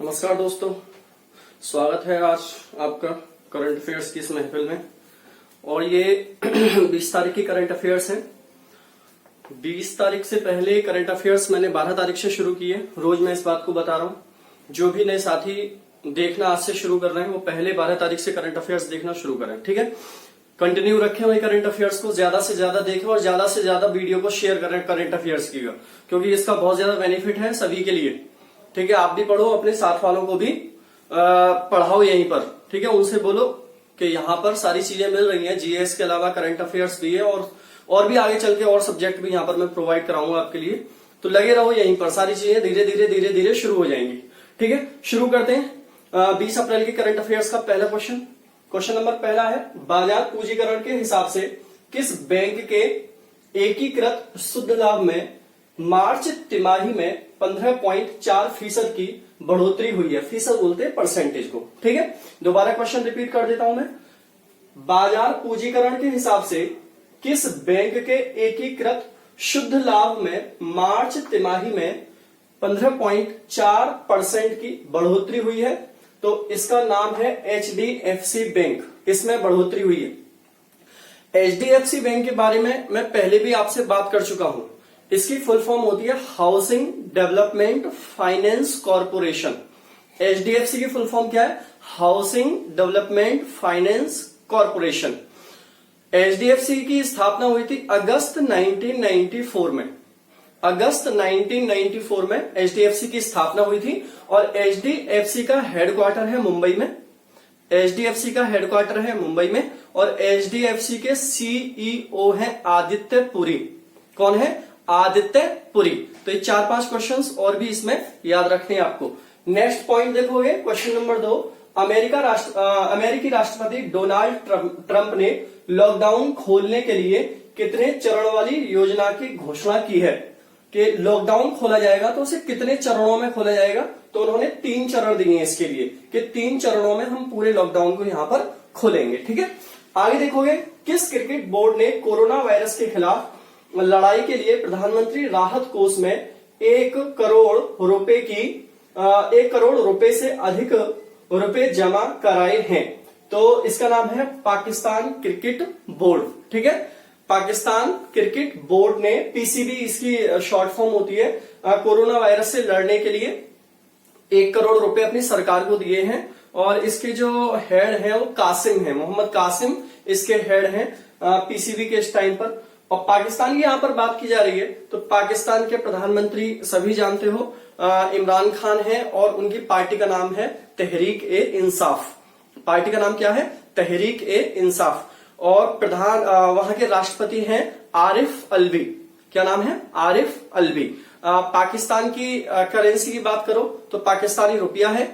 नमस्कार दोस्तों, स्वागत है आज आपका करंट अफेयर्स की इस महफिल में। और ये 20 तारीख की करंट अफेयर्स है। 20 तारीख से पहले करंट अफेयर्स मैंने 12 तारीख से शुरू किए। रोज मैं इस बात को बता रहा हूँ, जो भी नए साथी देखना आज से शुरू कर रहे हैं वो पहले 12 तारीख से करंट अफेयर्स देखना शुरू करें। ठीक है, कंटिन्यू रखें वही करंट अफेयर्स को, ज्यादा से ज्यादा देखें और ज्यादा से ज्यादा वीडियो को शेयर करें करंट अफेयर्स की, क्योंकि इसका बहुत ज्यादा बेनिफिट है सभी के लिए। ठीक है, आप भी पढ़ो, अपने साथ वालों को भी पढ़ाओ यहीं पर। ठीक है, उनसे बोलो कि यहाँ पर सारी चीजें मिल रही हैं, जीएस के अलावा करंट अफेयर्स भी है और भी आगे चल के और सब्जेक्ट भी यहाँ पर मैं प्रोवाइड कराऊंगा आपके लिए। तो लगे रहो यहीं पर, सारी चीजें धीरे धीरे धीरे शुरू हो जाएंगी। ठीक है, शुरू करते हैं 20 अप्रैल के करंट अफेयर्स का पहला क्वेश्चन नंबर पहला है, बाजार पूंजीकरण के हिसाब से किस बैंक के एकीकृत शुद्ध लाभ में मार्च तिमाही में 15.4% की बढ़ोतरी हुई है। फीसद बोलते हैं परसेंटेज को। ठीक है, दोबारा क्वेश्चन रिपीट कर देता हूं मैं। बाजार पूंजीकरण के हिसाब से किस बैंक के एकीकृत शुद्ध लाभ में मार्च तिमाही में 15.4% की बढ़ोतरी हुई है? तो इसका नाम है एचडीएफसी बैंक। इसमें बढ़ोतरी हुई है। एचडीएफसी बैंक के बारे में मैं पहले भी आपसे बात कर चुका हूं। इसकी फुल फॉर्म होती है housing development finance corporation. HDFC की फुल फॉर्म क्या है? Housing development finance corporation. HDFC की स्थापना हुई थी अगस्त 1994 में। अगस्त 1994 में एचडीएफसी की स्थापना हुई थी और एचडीएफसी का हेडक्वार्टर है मुंबई में। एचडीएफसी का हेडक्वार्टर है मुंबई में और एचडीएफसी के सीईओ हैं आदित्य पुरी। कौन है? आदित्य पुरी। तो ये 4-5 क्वेश्चंस और भी इसमें याद रखने हैं आपको। नेक्स्ट पॉइंट देखोगे, क्वेश्चन नंबर 2, अमेरिकी राष्ट्रपति डोनाल्ड ट्रंप ने लॉकडाउन खोलने के लिए कितने चरण वाली योजना की घोषणा की है? कि लॉकडाउन खोला जाएगा तो उसे कितने चरणों में खोला जाएगा? तो उन्होंने 3 चरण दिए हैं इसके लिए कि 3 चरणों में हम पूरे लॉकडाउन को यहां पर खोलेंगे। ठीक है, आगे देखोगे, किस क्रिकेट बोर्ड ने कोरोना वायरस के खिलाफ लड़ाई के लिए प्रधानमंत्री राहत कोष में 1 करोड़ रुपए से अधिक रुपए जमा कराए हैं? तो इसका नाम है पाकिस्तान क्रिकेट बोर्ड। ठीक है, पाकिस्तान क्रिकेट बोर्ड ने, पीसीबी इसकी शॉर्ट फॉर्म होती है, कोरोना वायरस से लड़ने के लिए 1 करोड़ रुपए अपनी सरकार को दिए हैं। और इसके जो हेड है वो कासिम है, मोहम्मद कासिम इसके हेड हैं पीसीबी के इस टाइम पर। और पाकिस्तान की यहां पर बात की जा रही है तो पाकिस्तान के प्रधानमंत्री सभी जानते हो इमरान खान है और उनकी पार्टी का नाम है तहरीक ए इंसाफ। पार्टी का नाम क्या है? तहरीक ए इंसाफ। और वहां के राष्ट्रपति हैं आरिफ अलवी। क्या नाम है? आरिफ अलवी। पाकिस्तान की करेंसी की बात करो तो पाकिस्तानी रुपया है।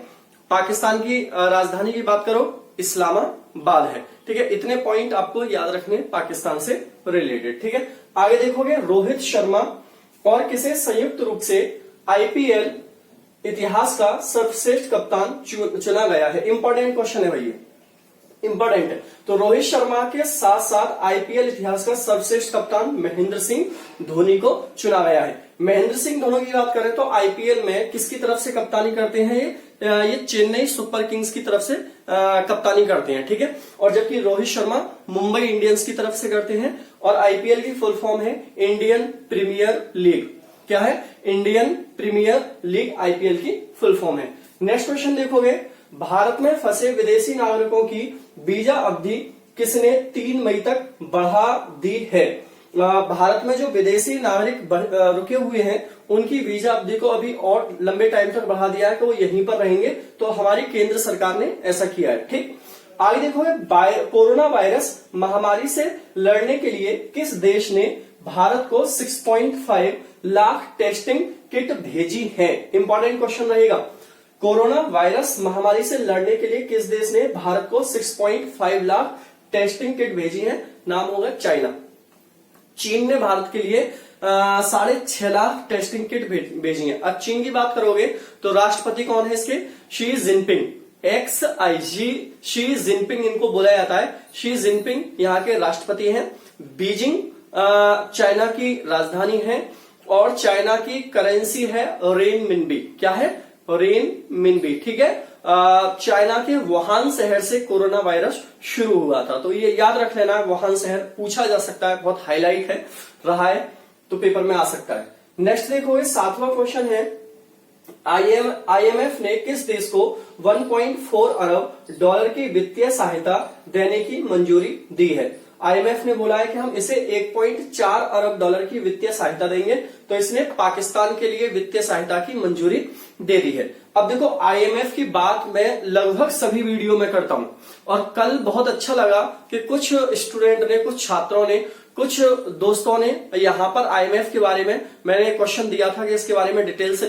पाकिस्तान की राजधानी की बात करो इस्लामाबाद है। ठीक है, इतने पॉइंट आपको याद रखने पाकिस्तान से रिलेटेड। ठीक है, आगे देखोगे, रोहित शर्मा और किसे संयुक्त रूप से आईपीएल इतिहास का सर्वश्रेष्ठ कप्तान चुना गया है? इंपॉर्टेंट क्वेश्चन है भैया, इंपॉर्टेंट है। तो रोहित शर्मा के साथ साथ आईपीएल इतिहास का सर्वश्रेष्ठ कप्तान महेंद्र सिंह धोनी को चुना गया है। महेंद्र सिंह धोनी की बात करें तो आईपीएल में किसकी तरफ से कप्तानी करते हैं? ये चेन्नई सुपर किंग्स की तरफ से कप्तानी करते हैं। ठीक है, और जबकि रोहित शर्मा मुंबई इंडियंस की तरफ से करते हैं। और आईपीएल की फुल फॉर्म है इंडियन प्रीमियर लीग। क्या है? इंडियन प्रीमियर लीग आईपीएल की फुल फॉर्म है। नेक्स्ट क्वेश्चन देखोगे, भारत में फंसे विदेशी नागरिकों की वीजा अवधि किसने 3 मई तक बढ़ा दी है? भारत में जो विदेशी नागरिक रुके हुए हैं उनकी वीजा अवधि को अभी और लंबे टाइम तक बढ़ा दिया है कि वो यहीं पर रहेंगे। तो हमारी केंद्र सरकार ने ऐसा किया है। ठीक, आगे देखोगे, कोरोना वायरस महामारी से लड़ने के लिए किस देश ने भारत को 6.5 लाख टेस्टिंग किट भेजी है? इंपॉर्टेंट क्वेश्चन रहेगा। कोरोना वायरस महामारी से लड़ने के लिए किस देश ने भारत को 6.5 लाख टेस्टिंग किट भेजी है? नाम होगा चाइना। चीन ने भारत के लिए 6.5 लाख टेस्टिंग किट भेजी है। अब चीन की बात करोगे तो राष्ट्रपति कौन है इसके? Xi Jinping. XIG Xi Jinping इनको बोला जाता है। शी जिनपिंग यहाँ के राष्ट्रपति हैं। बीजिंग चाइना की राजधानी है और चाइना की करेंसी है रेनमिनबी। क्या है? रेन मिनबी, ठीक है। चाइना के वुहान शहर से कोरोना वायरस शुरू हुआ था, तो ये याद रख लेना, वुहान शहर पूछा जा सकता है, बहुत हाईलाइट है रहा है, तो पेपर में आ सकता है। नेक्स्ट देखो, 7वां क्वेश्चन है, आईएमएफ ने किस देश को 1.4 अरब डॉलर की वित्तीय सहायता देने की मंजूरी दी है? आईएमएफ ने बोला है कि हम इसे 1.4 अरब डॉलर की वित्तीय सहायता देंगे, तो इसने पाकिस्तान के लिए वित्तीय सहायता की मंजूरी दे दी है। अब देखो, आईएमएफ की बात मैं लगभग सभी वीडियो में करता हूं, और कल बहुत अच्छा लगा कि कुछ स्टूडेंट ने, कुछ छात्रों ने, कुछ दोस्तों ने यहां पर आईएमएफ के बारे में मैंने क्वेश्चन दिया था कि इसके बारे में डिटेल से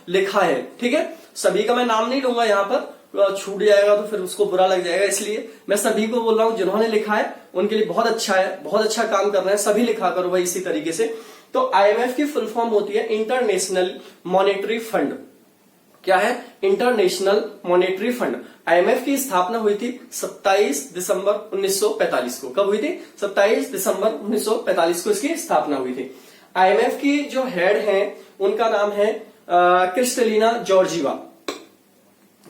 लिखा है, ठीक है। सभी का मैं नाम नहीं लूंगा, यहां पर छूट जाएगा तो फिर उसको बुरा लग जाएगा, इसलिए मैं सभी को बोल रहा हूं जिन्होंने लिखा है उनके लिए बहुत अच्छा है, बहुत अच्छा काम कर रहे हैं, सभी लिखा करो भाई इसी तरीके से। तो आईएमएफ की फुल फॉर्म होती है इंटरनेशनल मॉनेटरी फंड। क्या है? International monetary fund. आईएमएफ की स्थापना हुई थी 27 दिसंबर 1945 को। कब हुई थी? 27 दिसंबर 1945 को इसकी स्थापना हुई थी। आईएमएफ की जो हेड है उनका नाम है क्रिस्टलिना जॉर्जीवा।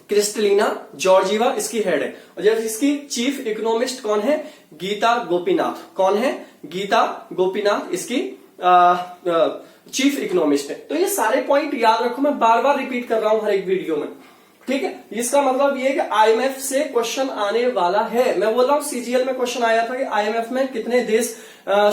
क्रिस्टलिना जॉर्जीवा इसकी हेड है। और जब इसकी चीफ इकोनॉमिस्ट कौन है? गीता गोपीनाथ। कौन है? गीता गोपीनाथ इसकी चीफ इकोनॉमिस्ट है। तो ये सारे पॉइंट याद रखो, मैं बार बार रिपीट कर रहा हूं हर एक वीडियो में, ठीक है। इसका मतलब ये है कि आईएमएफ से क्वेश्चन आने वाला है। मैं बोल रहा हूं सीजीएल में क्वेश्चन आया था कि आईएमएफ में कितने देश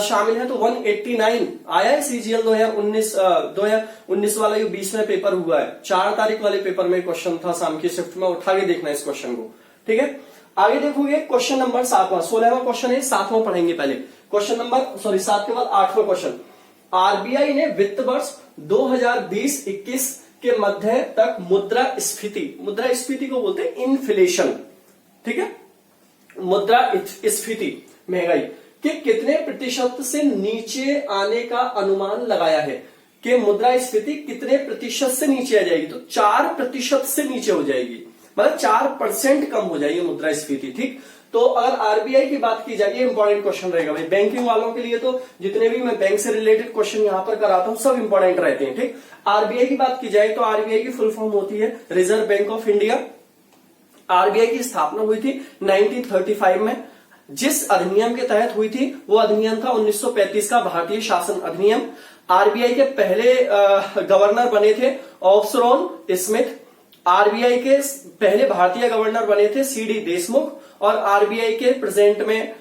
शामिल हैं, तो 189 आया है। सीजीएल 2019 वाला ये 20 में पेपर हुआ है, 4 तारीख वाले पेपर में क्वेश्चन था, शाम की शिफ्ट में उठा के देखना इस क्वेश्चन को, ठीक है। आगे देखोगे क्वेश्चन नंबर 7वां, 16वां क्वेश्चन है, 7वां पढ़ेंगे पहले। क्वेश्चन नंबर 7 के बाद 8वां क्वेश्चन। आरबीआई ने वित्त वर्ष 2020-21 के मध्य तक मुद्रास्फीति को बोलते हैं इन्फ्लेशन, ठीक है, मुद्रास्फीति महंगाई के कितने प्रतिशत से नीचे आने का अनुमान लगाया है? कि मुद्रास्फीति कितने प्रतिशत से नीचे आ जाएगी? तो 4% से नीचे हो जाएगी, मतलब 4% कम हो जाएगी मुद्रास्फीति, ठीक। तो अगर आरबीआई की बात की जाए, ये इंपॉर्टेंट क्वेश्चन रहेगा भाई बैंकिंग वालों के लिए, तो जितने भी मैं बैंक से रिलेटेड क्वेश्चन यहां पर कराता हूं सब इंपॉर्टेंट रहते हैं, ठीक। आरबीआई की बात की जाए तो आरबीआई की फुल फॉर्म होती है reserve bank of India. RBI की स्थापना हुई थी 1935 में। जिस अधिनियम के तहत हुई थी वो अधिनियम था 1935 का भारतीय शासन अधिनियम। आरबीआई के पहले गवर्नर बने थे ऑक्सरोन स्मिथ। आरबीआई के पहले भारतीय गवर्नर बने थे सीडी देशमुख। और आरबीआई के प्रेजेंट में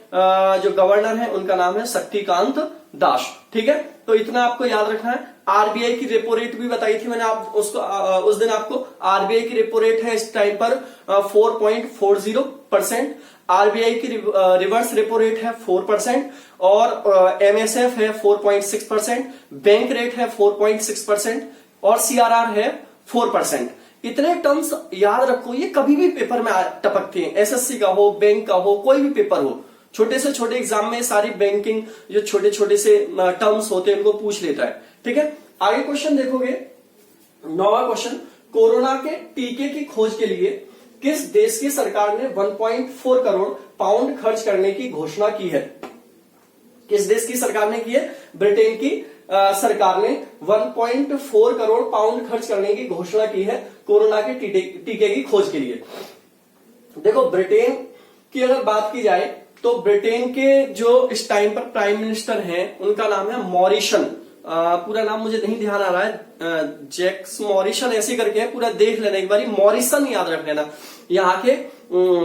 जो गवर्नर है उनका नाम है शक्तिकांत दास, ठीक है। तो इतना आपको याद रखना है। आरबीआई की रेपो रेट भी बताई थी मैंने उस दिन आपको। आरबीआई की रेपो रेट है इस टाइम पर 4.40%। आरबीआई की रिवर्स रेपो रेट है 4% और एमएसएफ है 4.6%, बैंक रेट है 4.6% और सीआरआर है 4%। इतने टर्म्स याद रखो, ये कभी भी पेपर में टपकते हैं, एसएससी का हो, बैंक का हो, कोई भी पेपर हो। छोटे से छोटे एग्जाम में सारी बैंकिंग जो छोटे छोटे से टर्म्स होते हैं उनको पूछ लेता है, ठीक है। आगे क्वेश्चन देखोगे 9वां क्वेश्चन। कोरोना के टीके की खोज के लिए किस देश की सरकार ने 1.4 करोड़ पाउंड खर्च करने की घोषणा की है? किस देश की सरकार ने की है? ब्रिटेन की सरकार ने 1.4 करोड़ पाउंड खर्च करने की घोषणा की है कोरोना के टीके की खोज के लिए। देखो, ब्रिटेन की अगर बात की जाए तो ब्रिटेन के जो इस टाइम पर प्राइम मिनिस्टर हैं उनका नाम है मॉरिसन। पूरा नाम मुझे नहीं ध्यान आ रहा है, जैक्स मॉरिसन ऐसे करके है, पूरा देख लेना एक बार, मॉरिसन याद रख लेना। यहाँ के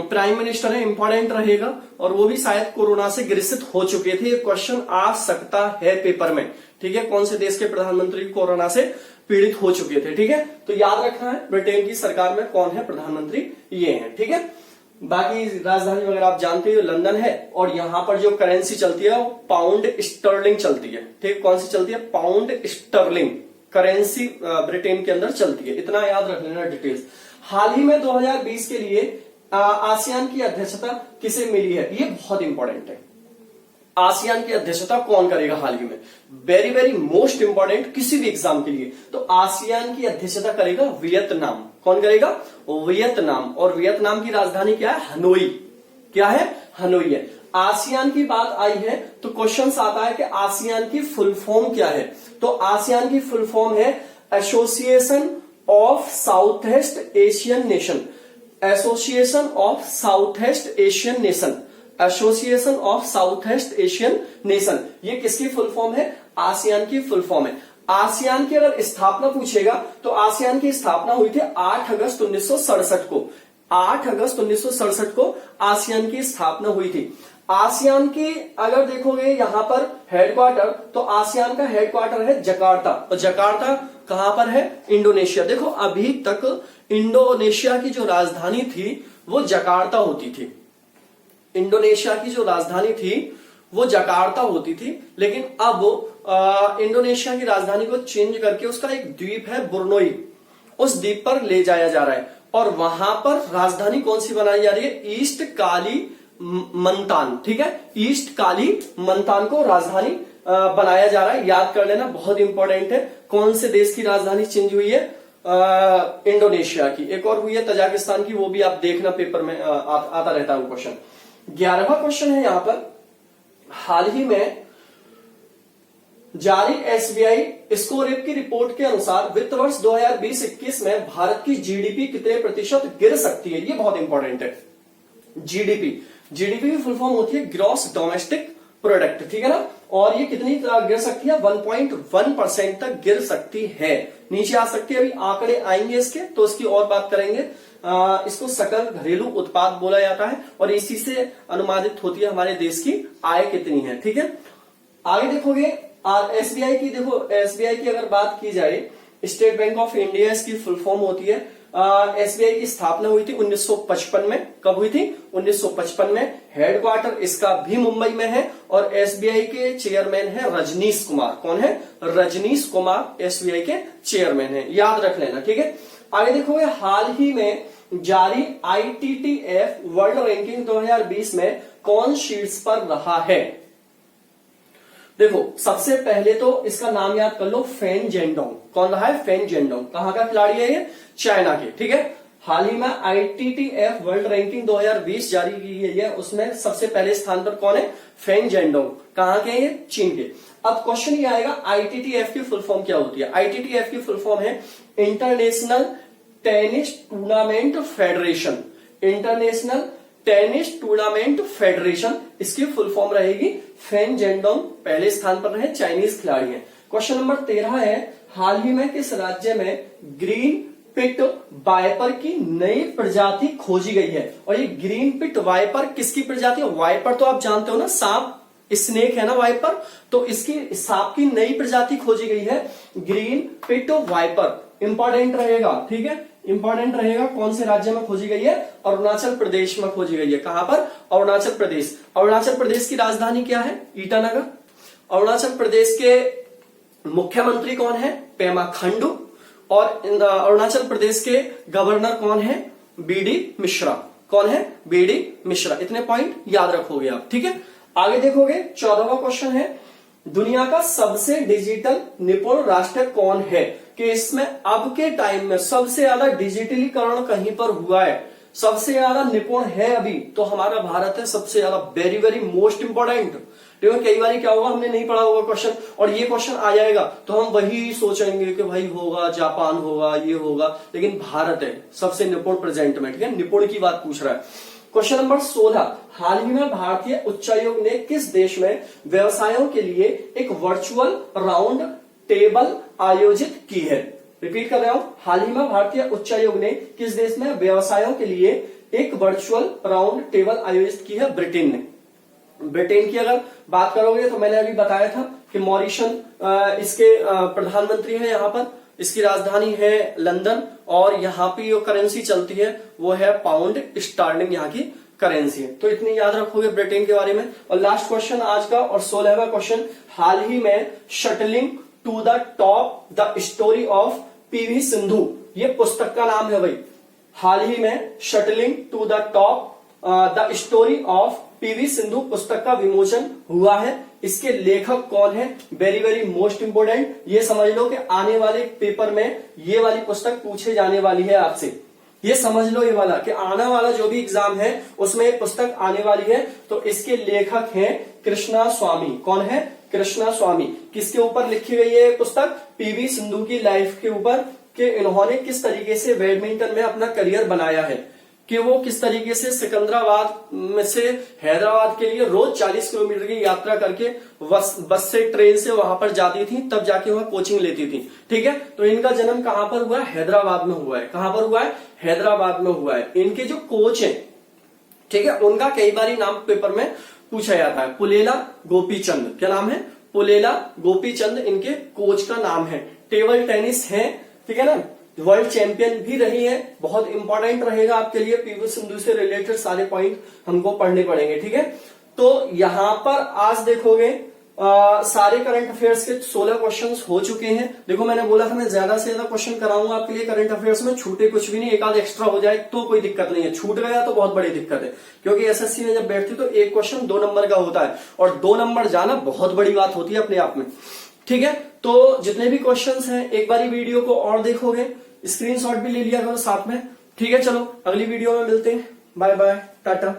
प्राइम मिनिस्टर है, इंपॉर्टेंट रहेगा, और वो भी शायद कोरोना से ग्रसित हो चुके थे। ये क्वेश्चन आ सकता है पेपर में, ठीक है। कौन से देश के प्रधानमंत्री कोरोना से पीड़ित हो चुके थे, ठीक है। तो याद रखना है ब्रिटेन की सरकार में कौन है प्रधानमंत्री, ये है, ठीक है। बाकी राजधानी वगैरह आप जानते हो लंदन है, और यहां पर जो करेंसी चलती है वो पाउंड स्टर्लिंग चलती है, ठीक। कौन सी चलती है? पाउंड स्टर्लिंग करेंसी ब्रिटेन के अंदर चलती है, इतना याद रख लेना डिटेल्स। हाल ही में 2020 के लिए आसियान की अध्यक्षता किसे मिली है? ये बहुत इंपॉर्टेंट है। आसियान की अध्यक्षता कौन करेगा हाल ही में? वेरी वेरी मोस्ट इंपॉर्टेंट किसी भी एग्जाम के लिए। तो आसियान की अध्यक्षता करेगा वियतनाम। कौन करेगा? वियतनाम। और वियतनाम की राजधानी क्या है? हनोई। क्या है? हनोई है। आसियान की बात आई है तो क्वेश्चन आता है कि आसियान की फुल फॉर्म क्या है? तो आसियान की फुल फॉर्म है association of south east Asian nation, association of south east Asian nation, association of south east Asian nation, ये किसकी फुल फॉर्म है? आसियान की फुल फॉर्म है। आसियान की अगर स्थापना पूछेगा तो आसियान की स्थापना हुई थी 8 अगस्त 1967 को। 8 अगस्त 1967 को आसियान की स्थापना हुई थी। आसियान की अगर देखोगे यहां पर हेडक्वार्टर, तो आसियान का हेडक्वार्टर है जकार्ता, और जकार्ता कहां पर है? इंडोनेशिया। देखो अभी तक इंडोनेशिया की जो राजधानी थी वो जकार्ता होती थी। इंडोनेशिया की जो राजधानी थी वो जकार्ता होती थी, लेकिन अब इंडोनेशिया की राजधानी को चेंज करके उसका एक द्वीप है बुर्नोई, उस द्वीप पर ले जाया जा रहा है, और वहां पर राजधानी कौन सी बनाई जा रही है? ईस्ट काली मंतान। ठीक है, ईस्ट काली मंतान को राजधानी बनाया जा रहा है। याद कर लेना, बहुत इंपॉर्टेंट है। कौन से देश की राजधानी चेंज हुई है? इंडोनेशिया की। एक और हुई है तजाकिस्तान की, वो भी आप देखना, पेपर में आता रहता है वो क्वेश्चन। 11वां क्वेश्चन है यहां पर, हाल ही में जारी एसबीआई स्कोर की रिपोर्ट के अनुसार वित्त वर्ष 2020-21 में भारत की जीडीपी कितने प्रतिशत गिर सकती है? ये बहुत इंपॉर्टेंट है। जीडीपी, जीडीपी की फुल फॉर्म होती है ग्रॉस डोमेस्टिक प्रोडक्ट, ठीक है ना, और ये कितनी गिर सकती है? 1.1% तक गिर सकती है, नीचे आ सकती है। अभी आंकड़े आएंगे इसके, तो इसकी और बात करेंगे। इसको सकल घरेलू उत्पाद बोला जाता है, और इसी से अनुमानित होती है हमारे देश की आय कितनी है। ठीक है, आगे देखोगे एसबीआई की, देखो एसबीआई की अगर बात की जाए, स्टेट बैंक ऑफ इंडिया इसकी फुल फॉर्म होती है। एसबीआई की स्थापना हुई थी 1955 में। कब हुई थी? 1955 में। हेडक्वार्टर इसका भी मुंबई में है, और एसबीआई के चेयरमैन है रजनीश कुमार। कौन है? रजनीश कुमार एसबीआई के चेयरमैन है, याद रख लेना। ठीक है, आगे देखोगे हाल ही में जारी आईटीटीएफ वर्ल्ड रैंकिंग 2020 में कौन शीर्ष पर रहा है? देखो सबसे पहले तो इसका नाम याद कर लो, फेन जेंडोंग। कौन रहा है? फेन जेंडोंग। कहां का खिलाड़ी है ये? चाइना के। ठीक है, हाल ही में आईटीटीएफ वर्ल्ड रैंकिंग 2020 जारी की गई है, उसमें सबसे पहले स्थान पर कौन है? फेन जेंडोंग। कहां के? ये चीन के। अब क्वेश्चन ये आएगा, आईटीटीएफ की फुल फॉर्म क्या होती है? आईटीटीएफ की फुल फॉर्म है international tennis tournament federation. International tennis tournament federation, इसकी फुल फॉर्म रहेगी। फेन जेंडोंग पहले स्थान पर रहे, चाइनीज खिलाड़ी हैं। क्वेश्चन नंबर 13 है, हाल ही में किस राज्य में ग्रीन पिट वाइपर की नई प्रजाति खोजी गई है? और ये ग्रीन पिट वाइपर किसकी प्रजाति है? वाइपर तो आप जानते हो ना, सांप, स्नेक है ना वाइपर, तो इसकी सांप की नई प्रजाति खोजी गई है, ग्रीन पिट वाइपर। इंपॉर्टेंट रहेगा, ठीक है, इंपॉर्टेंट रहेगा। कौन से राज्य में खोजी गई है? अरुणाचल प्रदेश में खोजी गई है। कहां पर? अरुणाचल प्रदेश। अरुणाचल प्रदेश की राजधानी क्या है? ईटानगर। अरुणाचल प्रदेश के मुख्यमंत्री कौन है? पेमा खांडू। और अरुणाचल प्रदेश के गवर्नर कौन है? बीडी मिश्रा। कौन है? बीडी मिश्रा। इतने पॉइंट याद रखोगे आप, ठीक है। आगे देखोगे 14वां क्वेश्चन है, दुनिया का सबसे डिजिटल निपुण राष्ट्र कौन है? कि इसमें अब के टाइम में सबसे ज्यादा डिजिटलीकरण कहीं पर हुआ है, सबसे ज्यादा निपुण है अभी तो हमारा भारत है, सबसे ज्यादा। Very very most important. देखो कई बार क्या होगा, हमने नहीं पढ़ा होगा क्वेश्चन, और ये क्वेश्चन आ जाएगा तो हम वही सोचेंगे कि भाई होगा जापान, होगा ये होगा, लेकिन भारत है सबसे निपुण प्रेजेंट में। ठीक है, निपुण की बात पूछ रहा है। क्वेश्चन नंबर 16, हाल ही में भारतीय उच्चायोग ने किस देश में व्यवसायों के लिए एक वर्चुअल राउंड टेबल आयोजित की है? रिपीट कर रहा हूं, हाल ही में भारतीय उच्चायोग ने किस देश में व्यवसायों के लिए एक वर्चुअल राउंड टेबल आयोजित की है? ब्रिटेन ने। ब्रिटेन की अगर बात करोगे तो मैंने अभी बताया था कि मॉरिशन इसके प्रधानमंत्री है, यहाँ पर इसकी राजधानी है लंदन, और यहाँ पे जो करेंसी चलती है वो है पाउंड स्टर्लिंग, यहाँ की करेंसी है। तो इतनी याद रखोगे ब्रिटेन के बारे में। और लास्ट क्वेश्चन आज का और 16वां क्वेश्चन, हाल ही में shuttling to the top the story of PV Sindhu, ये पुस्तक का नाम है भाई। हाल ही में shuttling to the top the story of PV Sindhu पुस्तक का विमोचन हुआ है। इसके लेखक कौन है? Very very most important. ये समझ लो कि आने वाले पेपर में ये वाली पुस्तक पूछे जाने वाली है आपसे। ये समझ लो ये वाला कि आने वाला जो भी एग्जाम है उसमें ये पुस्तक आने वाली है। तो इसके लेखक हैं कृष्णा स्वामी। कौन है? कृष्णा स्वामी। किसके ऊपर लिखी गई है पुस्तक? पीवी सिंधु की लाइफ के ऊपर कि इन्होंने किस तरीके से बैडमिंटन में अपना करियर बनाया है, कि वो किस तरीके से सिकंदराबाद में से हैदराबाद के लिए रोज 40 किलोमीटर की यात्रा करके बस से ट्रेन से वहां पर जाती थी, तब जाके वहां कोचिंग लेती थी। ठीक है, तो इनका जन्म कहां पर हुआ है? हैदराबाद में हुआ है। कहां पर हुआ है? हैदराबाद में हुआ है। इनके जो कोच हैं, ठीक है, उनका कई बार नाम पेपर में पूछा जाता है, पुलेला गोपीचंद। क्या नाम है? पुलेला गोपीचंद इनके कोच का नाम है। टेबल टेनिस है, ठीक है ना, वर्ल्ड चैंपियन भी रही है। बहुत इंपॉर्टेंट रहेगा आपके लिए, पीवी सिंधु से रिलेटेड सारे पॉइंट हमको पढ़ने पड़ेंगे। ठीक है, तो यहां पर आज देखोगे सारे करंट अफेयर्स के 16 क्वेश्चंस हो चुके हैं। देखो मैंने बोला था मैं ज्यादा से ज्यादा क्वेश्चन कराऊंगा आपके लिए करंट अफेयर्स में, छूटे कुछ भी नहीं। एक आध एक्स्ट्रा हो जाए तो कोई दिक्कत नहीं है, छूट गया तो बहुत बड़ी दिक्कत है, क्योंकि एसएससी में जब बैठती तो एक क्वेश्चन 2 नंबर का होता है, और 2 नंबर जाना बहुत बड़ी बात होती है अपने आप में। ठीक है, तो जितने भी क्वेश्चंस हैं एक बार वीडियो को और देखोगे, स्क्रीनशॉट भी ले लिया करो साथ में। ठीक है, चलो अगली वीडियो में मिलते हैं। Bye bye, Tata.